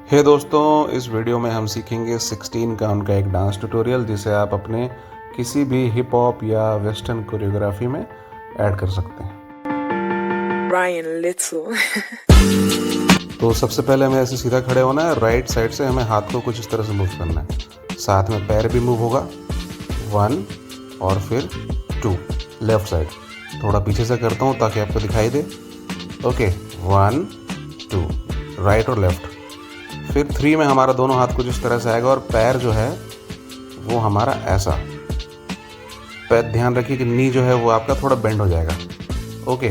हे दोस्तों, इस वीडियो में हम सीखेंगे 16 काउंट का एक डांस ट्यूटोरियल जिसे आप अपने किसी भी हिप हॉप या वेस्टर्न कोरियोग्राफी में ऐड कर सकते हैं। Ryan Little. तो सबसे पहले हमें ऐसे सीधा खड़े होना है। राइट साइड से हमें हाथ को कुछ इस तरह से मूव करना है, साथ में पैर भी मूव होगा। 1 और फिर 2 लेफ्ट साइड। थोड़ा पीछे से करता हूँ ताकि आपको दिखाई दे। ओके, 1 2 राइट और लेफ्ट। फिर 3 में हमारा दोनों हाथ कुछ इस तरह से आएगा और पैर जो है वो हमारा ऐसा। पैर ध्यान रखिए कि नी जो है वो आपका थोड़ा बेंड हो जाएगा। ओके,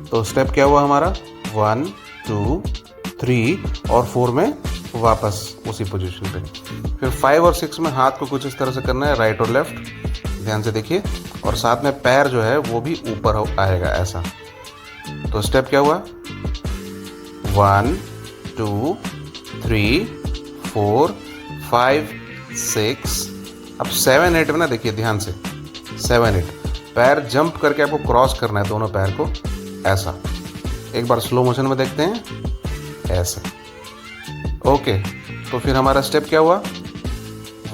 तो स्टेप क्या हुआ हमारा 1 2 3 और 4 में वापस उसी पोजीशन पे। फिर 5 और 6 में हाथ को कुछ इस तरह से करना है, राइट और लेफ्ट। ध्यान से देखिए, और साथ में पैर जो है वो भी ऊपर आएगा ऐसा। तो स्टेप क्या हुआ 1 2 3 4 5 6। अब 7 8 में ना देखिए ध्यान से, 7 8 पैर जंप करके आपको क्रॉस करना है, दोनों पैर को ऐसा। एक बार स्लो मोशन में देखते हैं ऐसे। ओके, तो फिर हमारा स्टेप क्या हुआ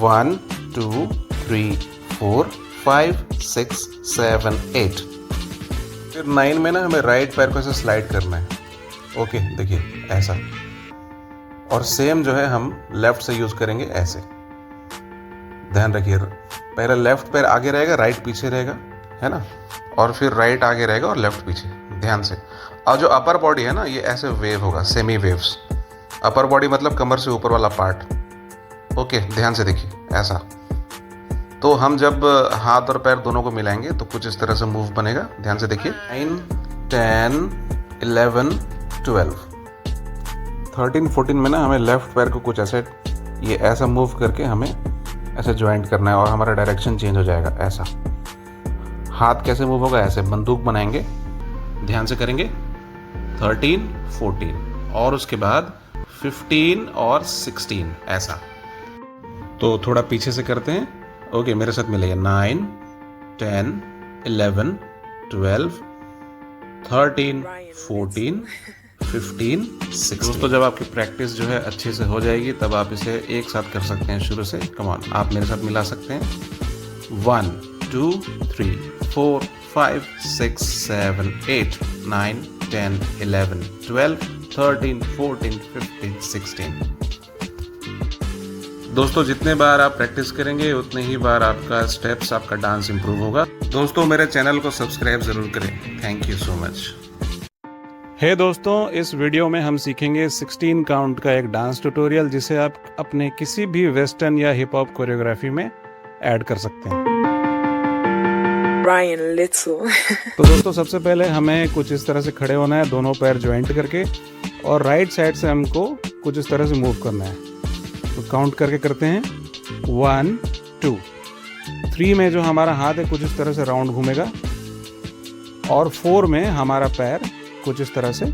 1 2 3 4 5 6 7 8। फिर 9 में ना हमें राइट पैर को ऐसे स्लाइड करना है। ओके, देखिए ऐसा। और सेम जो है हम लेफ्ट से यूज करेंगे ऐसे। ध्यान रखिए, पहले लेफ्ट पैर आगे रहेगा, राइट पीछे रहेगा, है ना। और फिर राइट आगे रहेगा और लेफ्ट पीछे। ध्यान से। और जो अपर बॉडी है ना, ये ऐसे वेव होगा, सेमी वेव्स। अपर बॉडी मतलब कमर से ऊपर वाला पार्ट। ओके, ध्यान से देखिए ऐसा। तो हम जब हाथ और पैर दोनों को मिलाएंगे तो कुछ इस तरह से मूव बनेगा। ध्यान से देखिए 9 10 11 12 13 14 में ना हमें लेफ्ट पैर को कुछ ऐसे, ये ऐसा मूव करके हमें ऐसे ज्वाइंट करना है और हमारा डायरेक्शन चेंज हो जाएगा ऐसा। हाथ कैसे मूव होगा ऐसे, बंदूक बनाएंगे। ध्यान से करेंगे 13 14 और उसके बाद 15 और 16 ऐसा। तो थोड़ा पीछे से करते हैं। ओके, मेरे साथ मिलेगा 9 10 11 12 13 14 15 16। दोस्तों, जब आपकी प्रैक्टिस जो है अच्छे से हो जाएगी तब आप इसे एक साथ कर सकते हैं शुरू से। कम ऑन, आप मेरे साथ मिला सकते हैं 1 2 3 4 5 6 7 8 9 10 11 12 13 14 15 16। दोस्तों, जितने बार आप प्रैक्टिस करेंगे उतने ही बार आपका स्टेप्स, आपका डांस इंप्रूव होगा। दोस्तों, मेरे चैनल को सब्सक्राइब जरूर करें। Thank you so much. Hey दोस्तों, इस वीडियो में हम सीखेंगे 16 काउंट का एक डांस ट्यूटोरियल जिसे आप अपने किसी भी वेस्टर्न या हिप हॉप कोरियोग्राफी में ऐड कर सकते हैं। Ryan Little. तो दोस्तों, सबसे पहले हमें कुछ इस तरह से खड़े होना है, दोनों पैर ज्वाइंट करके, और राइट साइड से हमको कुछ इस तरह से मूव करना है। तो काउंट करके करते हैं 1 2 3 में जो हमारा हाथ है कुछ इस तरह से राउंड घूमेगा, और 4 में हमारा पैर कुछ इस तरह से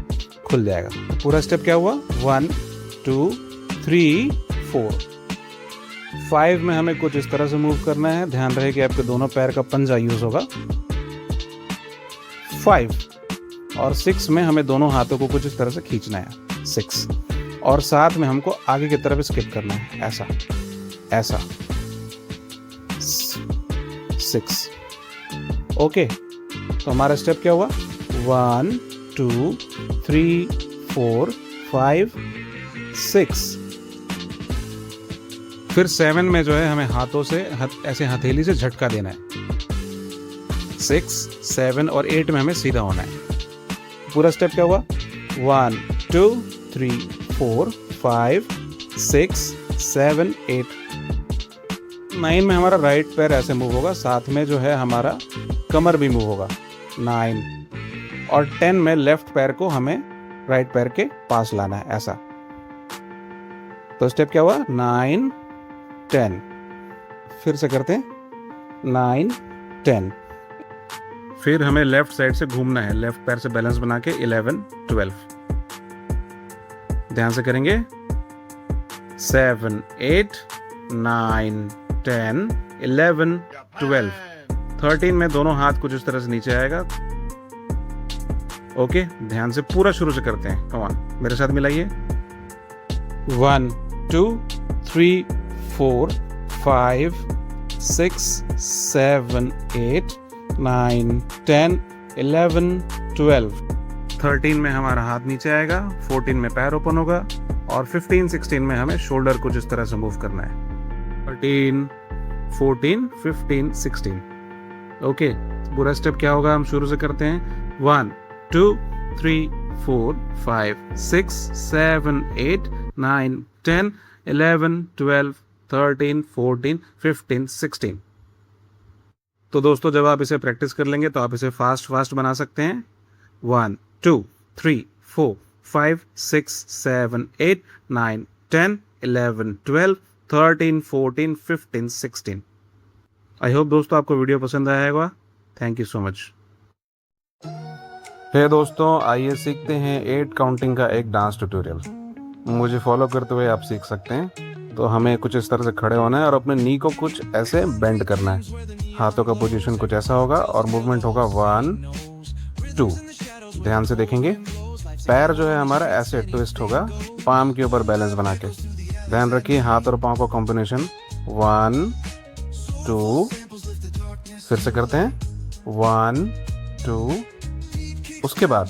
खुल जाएगा। तो पूरा स्टेप क्या हुआ 1 2 3 4। 5 में हमें कुछ इस तरह से मूव करना है। ध्यान रहे कि आपके दोनों पैर का पंजा यूज होगा। 5 और 6 में हमें दोनों हाथों को कुछ इस तरह से खींचना है 6, और साथ में हमको आगे की तरफ स्किप करना है ऐसा ऐसा 6। ओके, तो हमारा स्टेप क्या हुआ 1 2 3 4 5 6। फिर 7 में जो है हमें हाथों से ऐसे हथेली से झटका देना है। 6 7 और 8 में हमें सीधा होना है। पूरा स्टेप क्या हुआ 1 2 3 4 5 6 7 8। 9 में हमारा राइट पैर ऐसे मूव होगा, साथ में जो है हमारा कमर भी मूव होगा 9। और 10 में लेफ्ट पैर को हमें राइट पैर के पास लाना है ऐसा। तो स्टेप क्या हुआ 9 10। फिर से करते हैं 9 10। फिर हमें लेफ्ट साइड से घूमना है, लेफ्ट पैर से बैलेंस बना के 11 12। ध्यान से करेंगे 7 8 9 10 11 12। 13 में दोनों हाथ कुछ इस तरह से नीचे आएगा। ओके, ध्यान से पूरा शुरू से करते हैं। कम ऑन, मेरे साथ मिलाइए 1 2 3 4 5 6 7 8 9 10 11 12 13 में हमारा हाथ नीचे आएगा, 14 में पैर ओपन होगा और 15 16 में हमें शोल्डर कुछ इस तरह से मूव करना है। 13 14 15 16। ओके, पूरा स्टेप क्या होगा हम शुरू से करते हैं। 1 2 3 4 5 6 7 8 9 10 11 12 13 14 15 16। तो दोस्तों जब आप इसे प्रैक्टिस कर लेंगे तो आप इसे फास्ट बना सकते हैं। 1 2 3 4 5 6 7 8 9 10 11 12 13 14 15 16। आई होप दोस्तों आपको वीडियो पसंद आया होगा। Thank you so much. Hey दोस्तों, आइए सीखते हैं 8 काउंटिंग का एक डांस ट्यूटोरियल। मुझे फॉलो करते हुए आप सीख सकते हैं। तो हमें कुछ इस तरह से खड़े होना है और अपने नी को कुछ ऐसे बेंड करना है। हाथों का पोजीशन कुछ ऐसा होगा और मूवमेंट होगा 1 2। ध्यान से देखेंगे, पैर जो है हमारा ऐसे ट्विस्ट होगा पाम के ऊपर बैलेंस बना के। ध्यान रखिए हाथ और पाँव का कॉम्बिनेशन 1 2। फिर से करते हैं 1 2। उसके बाद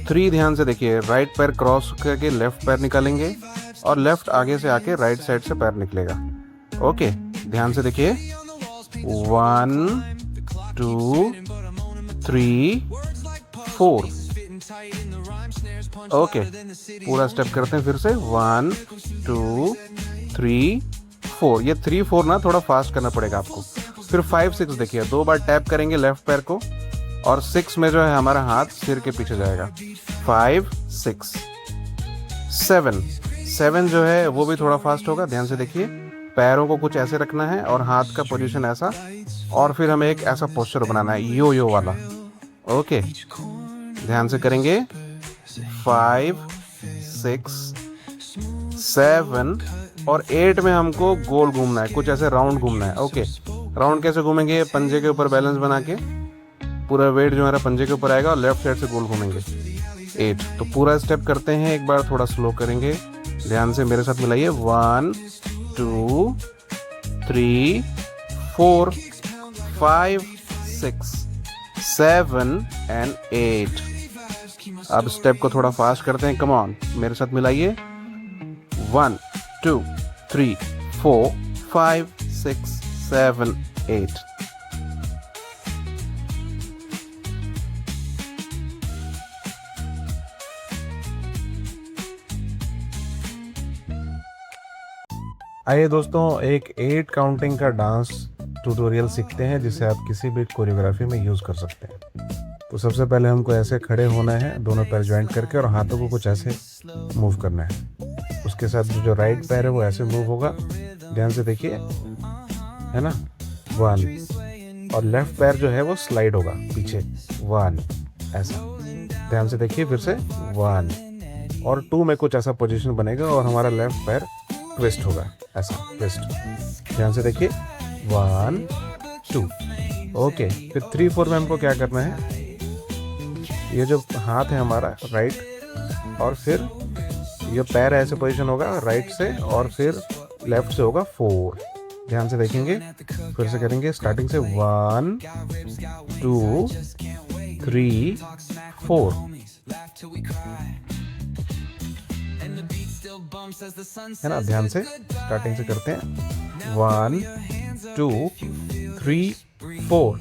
3। ध्यान से देखिए, राइट पैर क्रॉस करके लेफ्ट पैर निकालेंगे और लेफ्ट आगे से आके राइट साइड से पैर निकलेगा। ओके, ध्यान से देखिए 1 2 3 4। ओके, पूरा स्टेप करते हैं फिर से 1 2 3 4। ये 3 4 ना थोड़ा फास्ट करना पड़ेगा आपको। फिर 5 6 देखिए, 2 बार टैप करेंगे लेफ्ट पैर को और 6 में जो है हमारा हाथ सिर के पीछे जाएगा। 5 6 7 7 जो है वो भी थोड़ा फास्ट होगा। ध्यान से देखिए, पैरों को कुछ ऐसे रखना है और हाथ का पोजीशन ऐसा, और फिर हमें एक ऐसा पोस्चर बनाना है यो वाला। ओके, ध्यान से करेंगे 5 6 7 और 8 में हमको गोल घूमना है, कुछ ऐसे राउंड घूमना है। ओके, राउंड कैसे घूमेंगे? पंजे के ऊपर बैलेंस बना के पूरा वेट जो हमारा पंजे के ऊपर आएगा और लेफ्ट साइड से गोल घूमेंगे। 8। तो पूरा स्टेप करते हैं, एक बार थोड़ा स्लो करेंगे। ध्यान से मेरे साथ मिलाइए 1 2 3 4 5 6 7 एंड 8। अब स्टेप को थोड़ा फास्ट करते हैं। कम ऑन, मेरे साथ मिलाइए 1 2 3 4 5 6 7 8। आइए दोस्तों, एक 8 काउंटिंग का डांस ट्यूटोरियल सीखते हैं जिसे आप किसी भी कोरियोग्राफी में यूज़ कर सकते हैं। तो सबसे पहले हमको ऐसे खड़े होना है, दोनों पैर ज्वाइंट करके, और हाथों को कुछ ऐसे मूव करना है। उसके साथ जो राइट पैर है वो ऐसे मूव होगा। ध्यान से देखिए, है ना, 1। और लेफ्ट पैर जो है वो स्लाइड होगा पीछे 1 ऐसा। ध्यान से देखिए, फिर से 1 और 2 में कुछ ऐसा पोजीशन बनेगा और हमारा लेफ्ट पैर ट्विस्ट होगा ऐसा, ट्विस्ट। ध्यान से देखिए 1 2। ओके, फिर 3 4 में हमको क्या करना है? ये जो हाथ है हमारा राइट, और फिर ये पैर ऐसे पोजीशन होगा राइट से, और फिर लेफ्ट से होगा 4। ध्यान से देखेंगे, फिर से करेंगे स्टार्टिंग से 1 2 3 4। है ना, ध्यान से स्टार्टिंग से करते हैं 1 2 3 4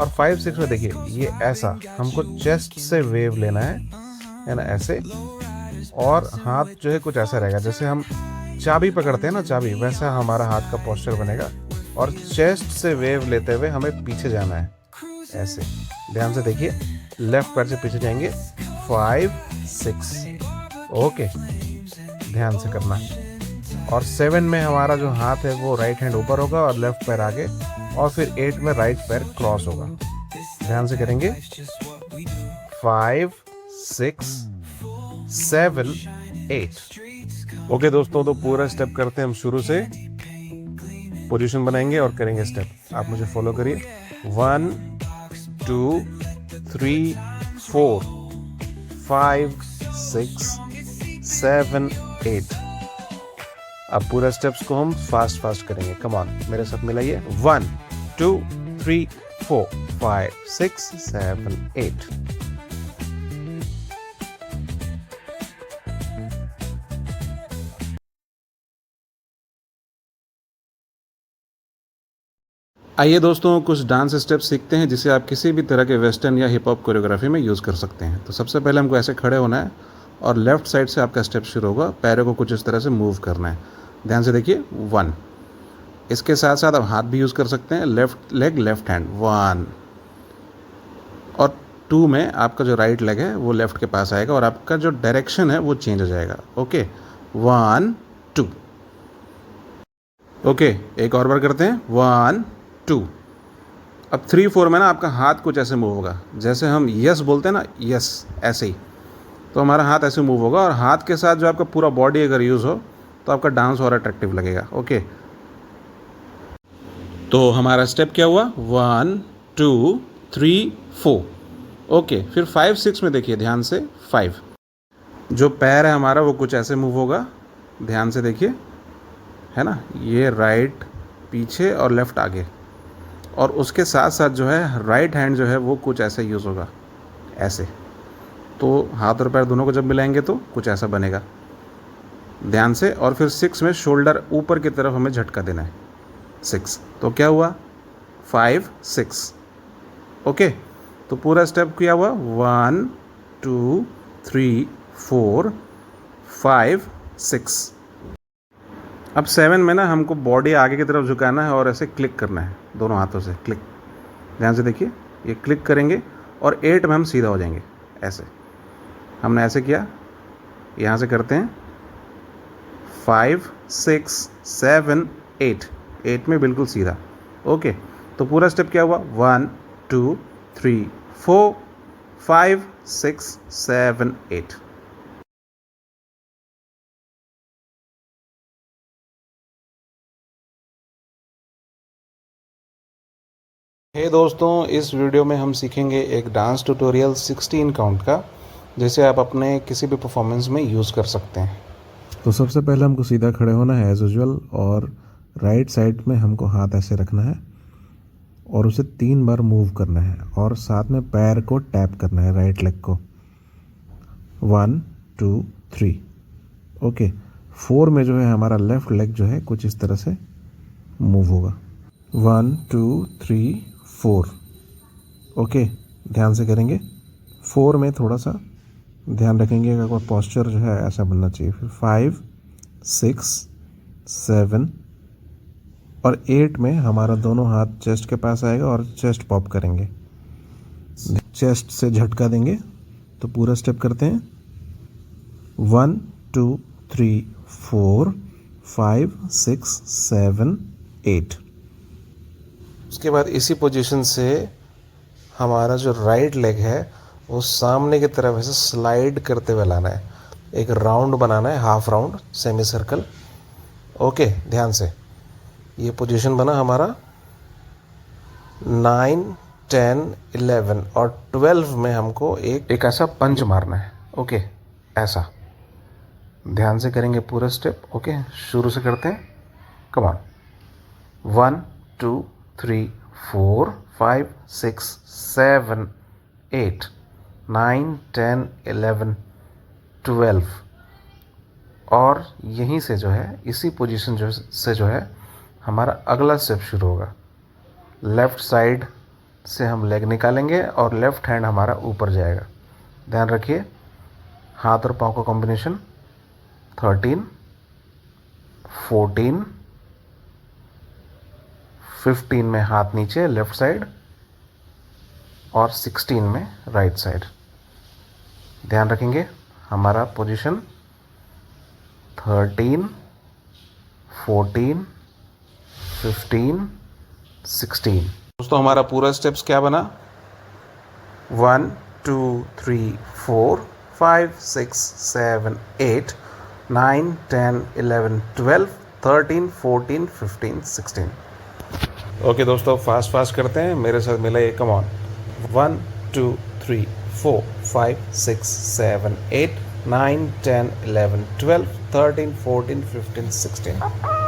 और 5 6 में देखिए ये ऐसा हमको चेस्ट से वेव लेना है ना, ऐसे। और हाथ जो है कुछ ऐसा रहेगा जैसे हम चाबी पकड़ते हैं ना, चाबी, वैसा हमारा हाथ का पोस्चर बनेगा और चेस्ट से वेव लेते हुए हमें पीछे जाना है ऐसे। ध्यान से देखिए, लेफ्ट पैर से पीछे जाएंगे 5 6। ओके, ध्यान से करना। और 7 में हमारा जो हाथ है वो राइट हैंड ऊपर होगा और लेफ्ट पैर आगे, और फिर 8 में राइट पैर क्रॉस होगा। ध्यान से करेंगे 5 6 7 8। ओके दोस्तों, तो पूरा स्टेप करते हैं हम शुरू से। पोजीशन बनाएंगे और करेंगे स्टेप। आप मुझे फॉलो करिए। 1 2 3 4 5 6 7 8। अब पूरे स्टेप्स को हम फास्ट फास्ट करेंगे। कम ऑन, मेरे साथ मिलाइए। 1 2 3 4 5 6 7 8। आइए दोस्तों, कुछ डांस स्टेप्स सीखते हैं जिसे आप किसी भी तरह के वेस्टर्न या हिप हॉप कोरियोग्राफी में यूज़ कर सकते हैं। तो सबसे पहले हमको ऐसे खड़े होना है और लेफ़्ट साइड से आपका स्टेप शुरू होगा। पैरों को कुछ इस तरह से मूव करना है। ध्यान से देखिए। 1, इसके साथ साथ आप हाथ भी यूज़ कर सकते हैं। लेफ़्ट लेग लेफ़्ट हैंड 1, और 2 में आपका जो राइट लेग है वो लेफ़्ट के पास आएगा और आपका जो डायरेक्शन है वो चेंज हो जाएगा। ओके, 1 2। ओके, एक और बार करते हैं। 1 2। अब 3 4 में ना आपका हाथ कुछ ऐसे मूव होगा, जैसे हम यस बोलते हैं ना, यस, ऐसे ही। तो हमारा हाथ ऐसे मूव होगा और हाथ के साथ जो आपका पूरा बॉडी अगर यूज़ हो तो आपका डांस और अट्रैक्टिव लगेगा। ओके, तो हमारा स्टेप क्या हुआ? 1 2 3 4। ओके, फिर 5 6 में देखिए ध्यान से। 5, जो पैर है हमारा वो कुछ ऐसे मूव होगा। ध्यान से देखिए, है ना, ये राइट पीछे और लेफ़्ट आगे, और उसके साथ साथ जो है राइट हैंड जो है वो कुछ ऐसे यूज़ होगा, ऐसे। तो हाथ और पैर दोनों को जब मिलाएंगे तो कुछ ऐसा बनेगा। ध्यान से। और फिर 6 में शोल्डर ऊपर की तरफ हमें झटका देना है। 6, तो क्या हुआ? 5 6। ओके, तो पूरा स्टेप क्या हुआ? 1 2 3 4 5 6। अब 7 में ना हमको बॉडी आगे की तरफ झुकाना है और ऐसे क्लिक करना है दोनों हाथों से, क्लिक। ध्यान से देखिए, ये क्लिक करेंगे। और 8 में हम सीधा हो जाएंगे, ऐसे। हमने ऐसे किया, यहाँ से करते हैं 5 6 7 8। 8 में बिल्कुल सीधा। ओके, तो पूरा स्टेप क्या हुआ? 1 2 3 4 5 6 7 8। हे दोस्तों, इस वीडियो में हम सीखेंगे एक डांस ट्यूटोरियल 16 काउंट का, जिसे आप अपने किसी भी परफॉर्मेंस में यूज़ कर सकते हैं। तो सबसे पहले हमको सीधा खड़े होना है एज यूजुअल, और राइट साइड में हमको हाथ ऐसे रखना है और उसे 3 बार मूव करना है, और साथ में पैर को टैप करना है, राइट लेग को। 1 2 3। ओके, 4 में जो है हमारा लेफ़्ट लेग जो है कुछ इस तरह से मूव होगा। 1 2 3 4। ओके, ध्यान से करेंगे। 4 में थोड़ा सा ध्यान रखेंगे कि आपका पोस्चर जो है ऐसा बनना चाहिए। फिर 5 6 7 और 8 में हमारा दोनों हाथ चेस्ट के पास आएगा और चेस्ट पॉप करेंगे, चेस्ट से झटका देंगे। तो पूरा स्टेप करते हैं। 1 2 3 4 5 6 7 8। उसके बाद इसी पोजीशन से हमारा जो राइट लेग है वो सामने की तरफ ऐसे स्लाइड करते हुए लाना है। एक राउंड बनाना है, half round, semi circle. Okay, ध्यान से। ये पोजीशन बना हमारा। 9 10 11 और 12 में हमको एक ऐसा पंच मारना है। ओके, ऐसा। ध्यान से करेंगे पूरा स्टेप। ओके, शुरू से करते हैं। Come on. 1 2 3 4 5 6 7 8 9 10 11 12। और यहीं से जो है, इसी पोजीशन से जो है हमारा अगला स्टेप शुरू होगा। लेफ़्ट साइड से हम लेग निकालेंगे और लेफ़्ट हैंड हमारा ऊपर जाएगा। ध्यान रखिए, हाथ और पाँव का कॉम्बिनेशन। 13 14 15 में हाथ नीचे लेफ़्ट साइड, और 16 में राइट साइड। ध्यान रखेंगे हमारा पोजीशन 13 14 15 16। दोस्तों, हमारा पूरा स्टेप्स क्या बना? 1 2 3 4 5 6 7 8 9 10 11 12 13 14 15 16। ओके दोस्तों, फास्ट करते हैं, मेरे साथ मिलाइए। Come on. 1 2 3 4 5 6 7 8 9, 10, 11, 12, 13, 14, 15, 16.